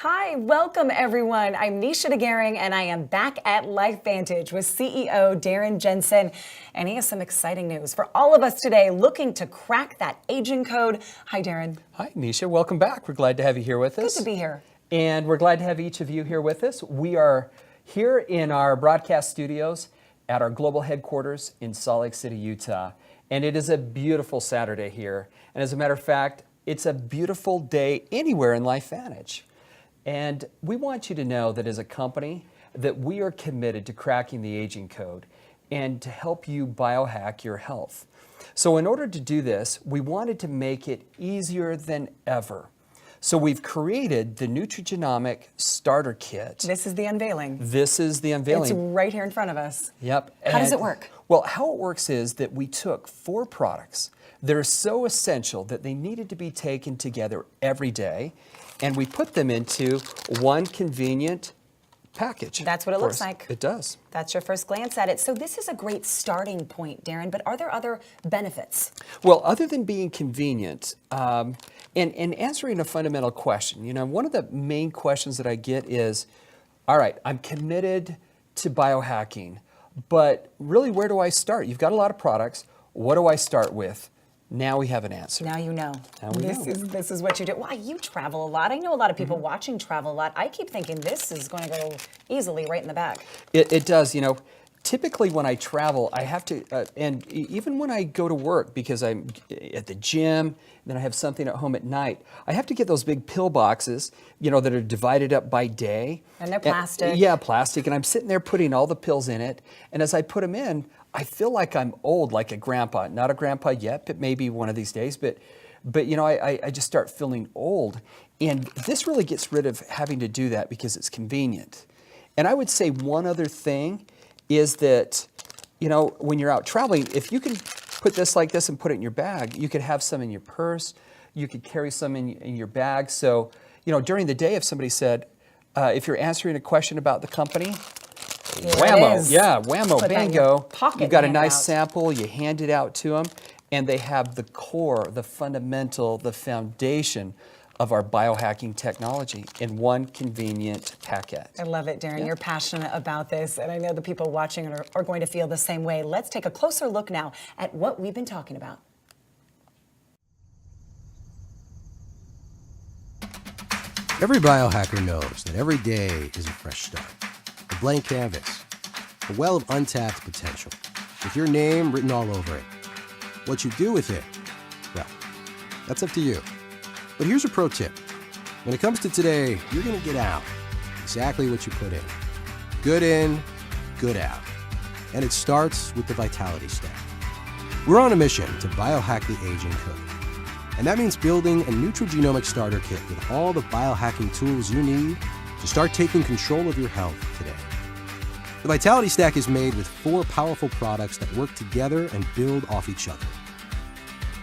Hi, welcome everyone. I'm Nisha DeGaring and I am back at LifeVantage with CEO Darren Jensen. And he has some exciting news for all of us today looking to crack that aging code. Hi, Darren. Hi, Nisha. Welcome back. We're glad to have you here with us. Good to be here. And we're glad to have each of you here with us. We are here in our broadcast studios at our global headquarters in Salt Lake City, Utah. And it is a beautiful Saturday here. And as a matter of fact, it's a beautiful day anywhere in LifeVantage. And we want you to know that as a company that we are committed to cracking the aging code and to help you biohack your health. So in order to do this, we wanted to make it easier than ever. So we've created the Nutrigenomic Starter Kit. This is the unveiling. This is the unveiling. It's right here in front of us. Yep. How does it work? Well, how it works is that we took 4 products that are so essential that they needed to be taken together every day, and we put them into one convenient package. That's what it looks like. It does. That's your first glance at it. So this is a great starting point, Darren, but are there other benefits? Well, other than being convenient, and answering a fundamental question, you know, one of the main questions that I get is, all right, I'm committed to biohacking, but really where do I start? You've got a lot of products. What do I start with? Now we have an answer. Now you know. Now we know. This is what you do. Why, you travel a lot. I know a lot of people watching travel a lot. I keep thinking this is going to go easily right in the bag. It does. You know, typically when I travel, I have to, and even when I go to work, because I'm at the gym, then I have something at home at night, I have to get those big pill boxes, you know, that are divided up by day. And they're plastic. Yeah, plastic. And I'm sitting there putting all the pills in it. And as I put them in, I feel like I'm old, like a grandpa. Not a grandpa yet, but maybe one of these days. But you know, I just start feeling old. And this really gets rid of having to do that because it's convenient. And I would say one other thing is that, you know, when you're out traveling, if you can put this like this and put it in your bag, you could have some in your purse, you could carry some in your bag. So, you know, during the day, if somebody said, if you're answering a question about the company, whammo, yeah, whammo, bingo. You've got a nice sample, you hand it out to them, and they have the core, the fundamental, the foundation of our biohacking technology in one convenient packet. I love it, Darren. Yeah. You're passionate about this, and I know the people watching are going to feel the same way. Let's take a closer look now at what we've been talking about. Every biohacker knows that every day is a fresh start. A blank canvas, a well of untapped potential, with your name written all over it. What you do with it, well, that's up to you. But here's a pro tip. When it comes to today, you're going to get out exactly what you put in. Good in, good out. And it starts with the Vitality Stack. We're on a mission to biohack the aging code. And that means building a Nutrigenomic Starter Kit with all the biohacking tools you need to start taking control of your health today. The Vitality Stack is made with 4 powerful products that work together and build off each other.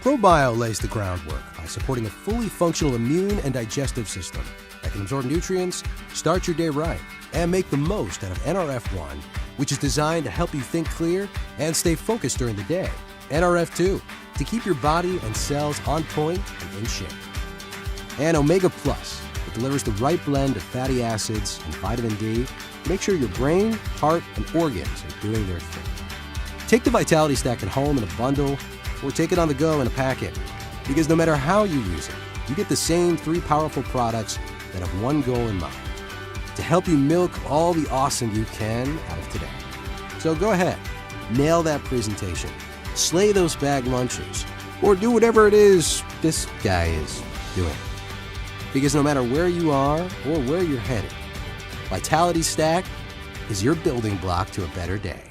ProBio lays the groundwork by supporting a fully functional immune and digestive system that can absorb nutrients, start your day right, and make the most out of NRF1, which is designed to help you think clear and stay focused during the day. NRF2, to keep your body and cells on point and in shape. And Omega Plus, that delivers the right blend of fatty acids and vitamin D to make sure your brain, heart, and organs are doing their thing. Take the Vitality Stack at home in a bundle, or take it on the go in a packet. Because no matter how you use it, you get the same 3 powerful products that have one goal in mind: to help you milk all the awesome you can out of today. So go ahead, nail that presentation, slay those bag lunches, or do whatever it is this guy is doing. Because no matter where you are or where you're headed, Vitality Stack is your building block to a better day.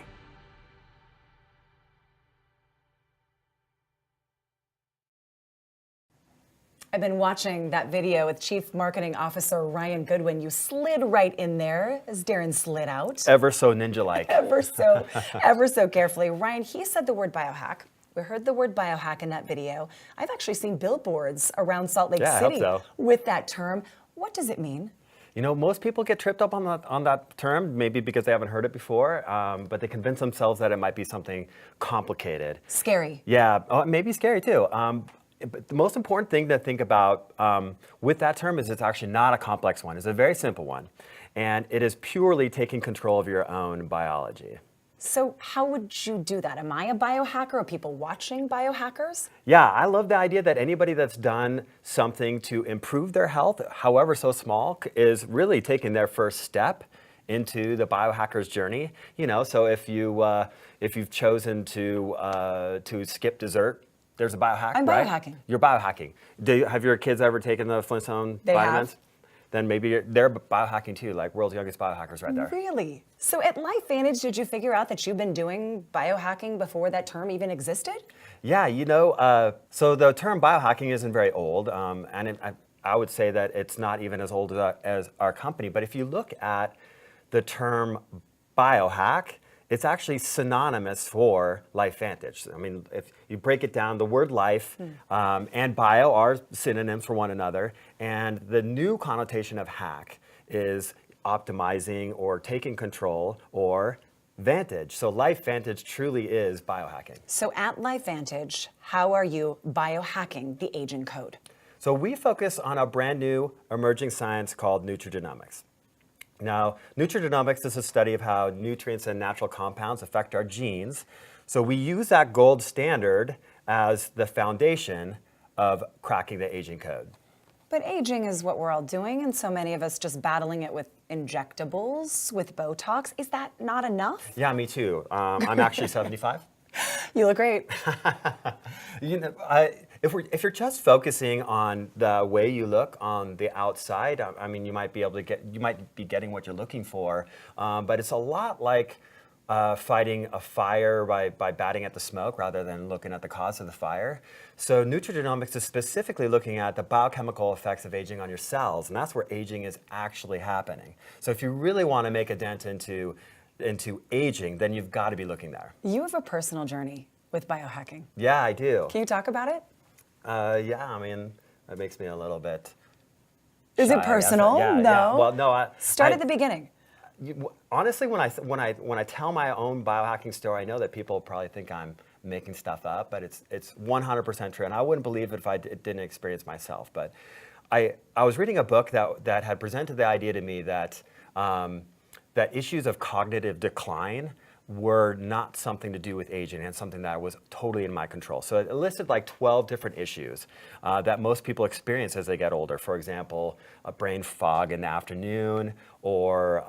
I've been watching that video with Chief Marketing Officer Ryan Goodwin. You slid right in there as Darren slid out. Ever so ninja-like. ever so carefully. Ryan, he said the word biohack. We heard the word biohack in that video. I've actually seen billboards around Salt Lake City with that term. What does it mean? You know, most people get tripped up on that term, maybe because they haven't heard it before, but they convince themselves that it might be something complicated. Scary. Yeah, maybe scary too. but the most important thing to think about with that term is it's actually not a complex one. It's a very simple one. And it is purely taking control of your own biology. So how would you do that? Am I a biohacker? Are people watching biohackers? Yeah, I love the idea that anybody that's done something to improve their health, however so small, is really taking their first step into the biohacker's journey. You know, so if you've chosen to skip dessert, there's a biohack. I'm right? biohacking. You're biohacking. Have your kids ever taken the Flintstone They vitamins? have. Then maybe they're biohacking too, like world's youngest biohackers right there. Really? So at LifeVantage, did you figure out that you've been doing biohacking before that term even existed? Yeah, so the term biohacking isn't very old, and I would say that it's not even as old as our company. But if you look at the term biohack, it's actually synonymous for LifeVantage. I mean, if you break it down, the word life and bio are synonyms for one another. And the new connotation of hack is optimizing or taking control or vantage. So LifeVantage truly is biohacking. So at LifeVantage, how are you biohacking the aging code? So we focus on a brand new emerging science called nutrigenomics. Now, nutrigenomics is a study of how nutrients and natural compounds affect our genes. So we use that gold standard as the foundation of cracking the aging code. But aging is what we're all doing, and so many of us just battling it with injectables, with Botox. Is that not enough? Yeah, me too. I'm actually 75. You look great. You know, if you're just focusing on the way you look on the outside, I mean, you might be getting what you're looking for, but it's a lot like fighting a fire by batting at the smoke rather than looking at the cause of the fire. So nutrigenomics is specifically looking at the biochemical effects of aging on your cells, and that's where aging is actually happening. So if you really want to make a dent into aging, then you've got to be looking there. You have a personal journey with biohacking. Yeah, I do. Can you talk about it? Yeah, I mean, it makes me a little bit Is shy, it I guess. personal? Yeah, No. yeah. Well, no. Start at the beginning. Honestly, when I tell my own biohacking story, I know that people probably think I'm making stuff up, but it's 100% true, and I wouldn't believe it if I didn't experience myself. But I was reading a book that had presented the idea to me that that issues of cognitive decline were not something to do with aging and something that was totally in my control. So it listed like 12 different issues that most people experience as they get older. For example, a brain fog in the afternoon, or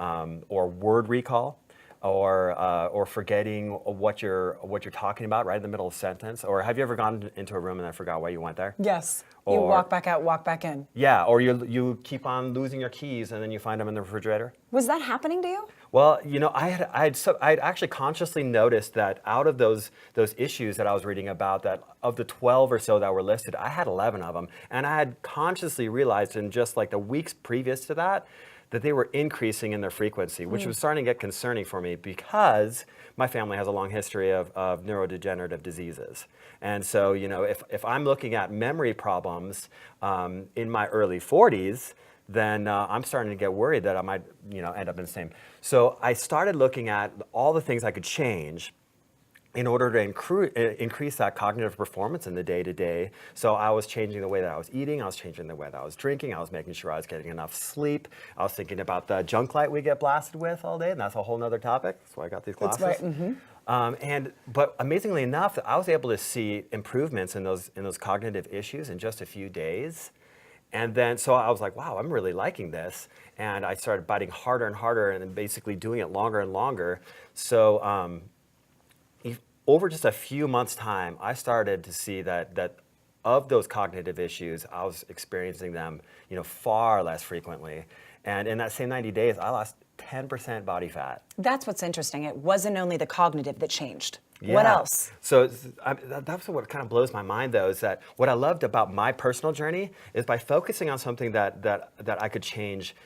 word recall, or forgetting what you're talking about right in the middle of a sentence. Or have you ever gone into a room and then forgot why you went there? Yes. You Or- walk back out, walk back in. Yeah, or you keep on losing your keys and then you find them in the refrigerator. Was that happening to you? Well, you know, I had actually consciously noticed that out of those issues that I was reading about, that of the 12 or so that were listed, I had 11 of them, and I had consciously realized in just like the weeks previous to that they were increasing in their frequency, which was starting to get concerning for me because my family has a long history of neurodegenerative diseases. And so, you know, if I'm looking at memory problems in my early 40s, then I'm starting to get worried that I might, you know, end up in the same. So I started looking at all the things I could change in order to increase that cognitive performance in the day-to-day. So I was changing the way that I was eating, I was changing the way that I was drinking, I was making sure I was getting enough sleep, I was thinking about the junk light we get blasted with all day, and that's a whole nother topic. That's why I got these glasses. That's right. But amazingly enough, I was able to see improvements in those cognitive issues in just a few days. And then, so I was like, wow, I'm really liking this. And I started biting harder and harder and then basically doing it longer and longer. So over just a few months' time, I started to see that of those cognitive issues, I was experiencing them, you know, far less frequently. And in that same 90 days, I lost 10% body fat. That's what's interesting. It wasn't only the cognitive that changed. What Yeah. else? So that's what kind of blows my mind, though, is that what I loved about my personal journey is by focusing on something that I could change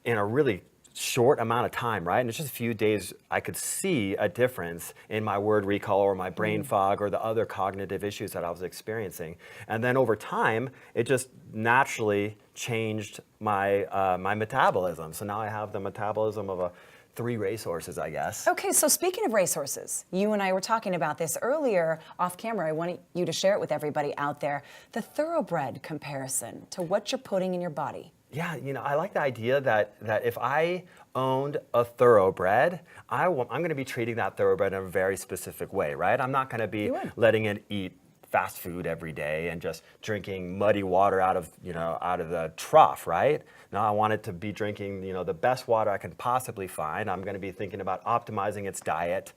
in a really short amount of time, right? And it's just a few days, I could see a difference in my word recall or my brain fog or the other cognitive issues that I was experiencing. And then over time, it just naturally changed my my metabolism. So now I have the metabolism of a 3 racehorses, I guess. Okay, so speaking of racehorses, you and I were talking about this earlier off camera. I want you to share it with everybody out there. The thoroughbred comparison to what you're putting in your body. Yeah, I like the idea that if I owned a thoroughbred, I'm going to be treating that thoroughbred in a very specific way, right? I'm not going to be letting it eat fast food every day and just drinking muddy water out of the trough, right? No, I want it to be drinking, the best water I can possibly find. I'm going to be thinking about optimizing its diet,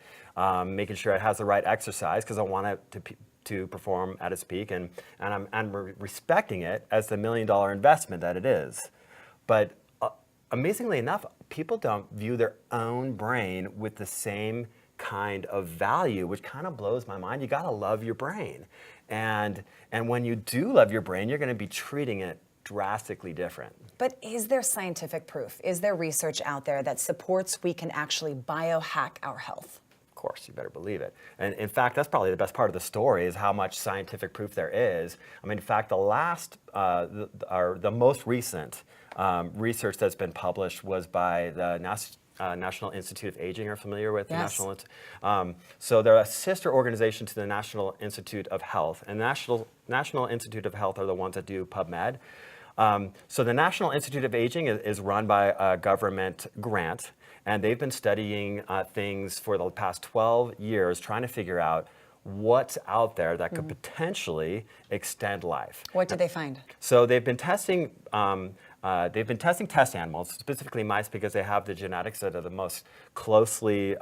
making sure it has the right exercise because I want it to perform at its peak, and I'm respecting it as the $1 million investment that it is. But amazingly enough, people don't view their own brain with the same kind of value, which kind of blows my mind. You got to love your brain. And when you do love your brain, you're going to be treating it drastically different. But is there scientific proof? Is there research out there that supports we can actually biohack our health? Of course, you better believe it. And in fact, that's probably the best part of the story is how much scientific proof there is. I mean, in fact, the most recent research that's been published was by the National Institute of Aging. Are familiar with yes. the National? So they're a sister organization to the National Institute of Health, and the National Institute of Health are the ones that do PubMed. So the National Institute of Aging is run by a government grant, and they've been studying things for the past 12 years, trying to figure out what's out there that could potentially extend life. What did they find? So they've been testing. Test animals, specifically mice, because they have the genetics that are the most closely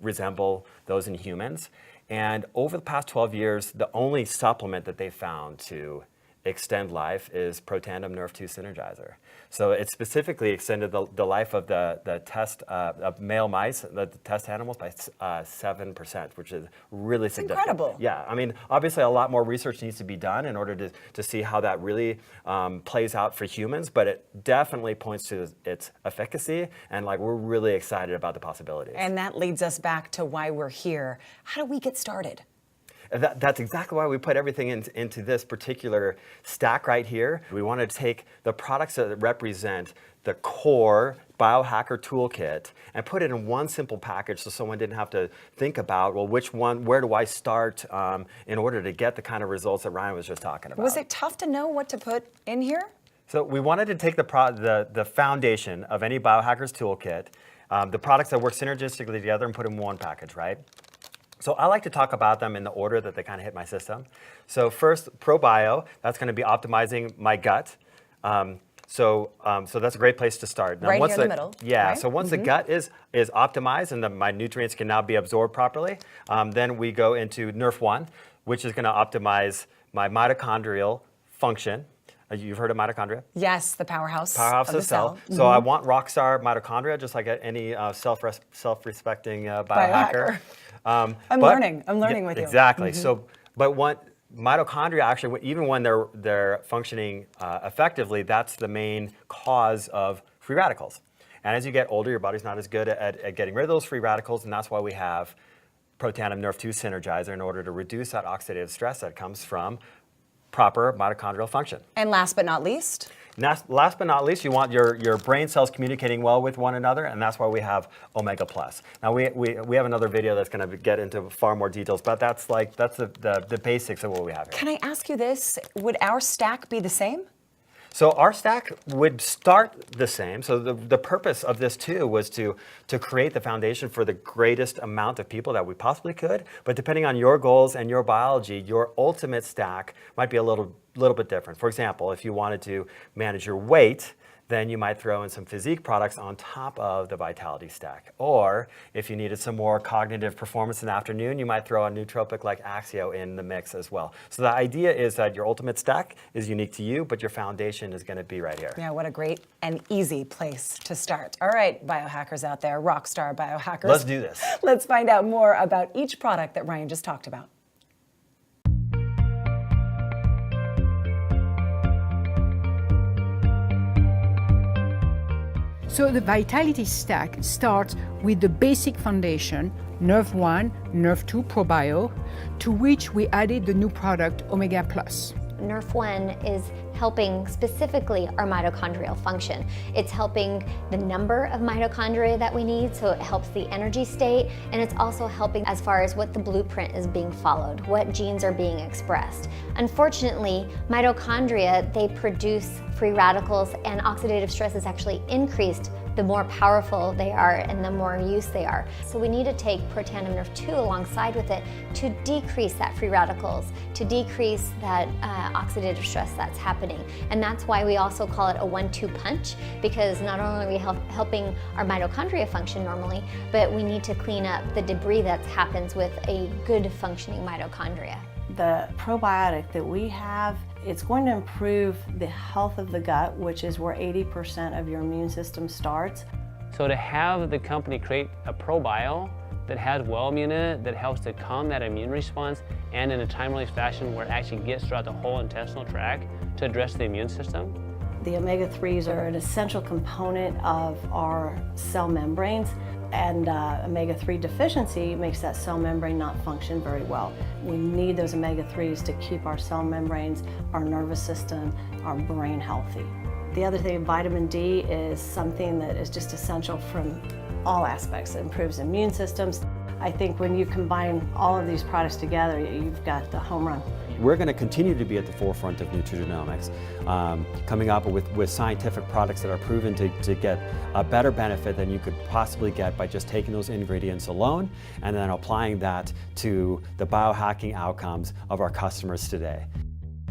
resemble those in humans. And over the past 12 years, the only supplement that they found to extend life is Protandim Nerve 2 Synergizer. So it specifically extended the life of the test of male mice, the test animals, by 7%, which is really significant. Incredible. Yeah, I mean, obviously a lot more research needs to be done in order to see how that really plays out for humans, but it definitely points to its efficacy, and we're really excited about the possibilities. And that leads us back to why we're here. How do we get started? That's exactly why we put everything into this particular stack right here. We want to take the products that represent the core biohacker toolkit and put it in one simple package so someone didn't have to think about, well, which one, where do I start in order to get the kind of results that Ryan was just talking about. Was it tough to know what to put in here? So we wanted to take the foundation of any biohacker's toolkit, the products that work synergistically together, and put them in one package, right? So I like to talk about them in the order that they kind of hit my system. So first, ProBio, that's going to be optimizing my gut. So that's a great place to start. Now, right here in the middle. Yeah, right? So once the gut is optimized and my nutrients can now be absorbed properly, then we go into Nerf 1, which is going to optimize my mitochondrial function. You've heard of mitochondria? Yes, the powerhouse of the cell. So I want rockstar mitochondria, just like any self-respecting biohacker. I'm learning with you. Exactly. So, but mitochondria actually, even when they're functioning effectively, that's the main cause of free radicals. And as you get older, your body's not as good at getting rid of those free radicals, and that's why we have Protandim Nerve 2 Synergizer in order to reduce that oxidative stress that comes from proper mitochondrial function. And last but not least? Last but not least, you want your brain cells communicating well with one another, and that's why we have Omega Plus. Now we have another video that's going to get into far more details, but that's the basics of what we have here. Can I ask you this? Would our stack be the same? So our stack would start the same. So the purpose of this too was to create the foundation for the greatest amount of people that we possibly could. But depending on your goals and your biology, your ultimate stack might be a little bit different. For example, if you wanted to manage your weight, then you might throw in some physique products on top of the Vitality stack. Or if you needed some more cognitive performance in the afternoon, you might throw a nootropic like Axio in the mix as well. So the idea is that your ultimate stack is unique to you, but your foundation is going to be right here. Yeah, what a great and easy place to start. All right, biohackers out there, rockstar biohackers. Let's do this. Let's find out more about each product that Ryan just talked about. So the Vitality Stack starts with the basic foundation, Nerve 1, Nerve 2 ProBio, to which we added the new product Omega Plus. NRF1 is helping specifically our mitochondrial function. It's helping the number of mitochondria that we need, so it helps the energy state, and it's also helping as far as what the blueprint is being followed, what genes are being expressed. Unfortunately, mitochondria, they produce free radicals, and oxidative stress is actually increased the more powerful they are and the more in use they are. So we need to take protandim NRF2 alongside with it to decrease that free radicals, to decrease that oxidative stress that's happening. And that's why we also call it a 1-2 punch, because not only are we helping our mitochondria function normally, but we need to clean up the debris that happens with a good functioning mitochondria. The probiotic that we have, it's going to improve the health of the gut, which is where 80% of your immune system starts. So to have the company create a probio that has well-immune in it, that helps to calm that immune response, and in a time-release fashion where it actually gets throughout the whole intestinal tract to address the immune system. The omega-3s are an essential component of our cell membranes, and omega-3 deficiency makes that cell membrane not function very well. We need those omega-3s to keep our cell membranes, our nervous system, our brain healthy. The other thing, vitamin D is something that is just essential from all aspects. It improves immune systems. I think when you combine all of these products together, you've got the home run. We're going to continue to be at the forefront of nutrigenomics, coming up with scientific products that are proven to get a better benefit than you could possibly get by just taking those ingredients alone and then applying that to the biohacking outcomes of our customers today.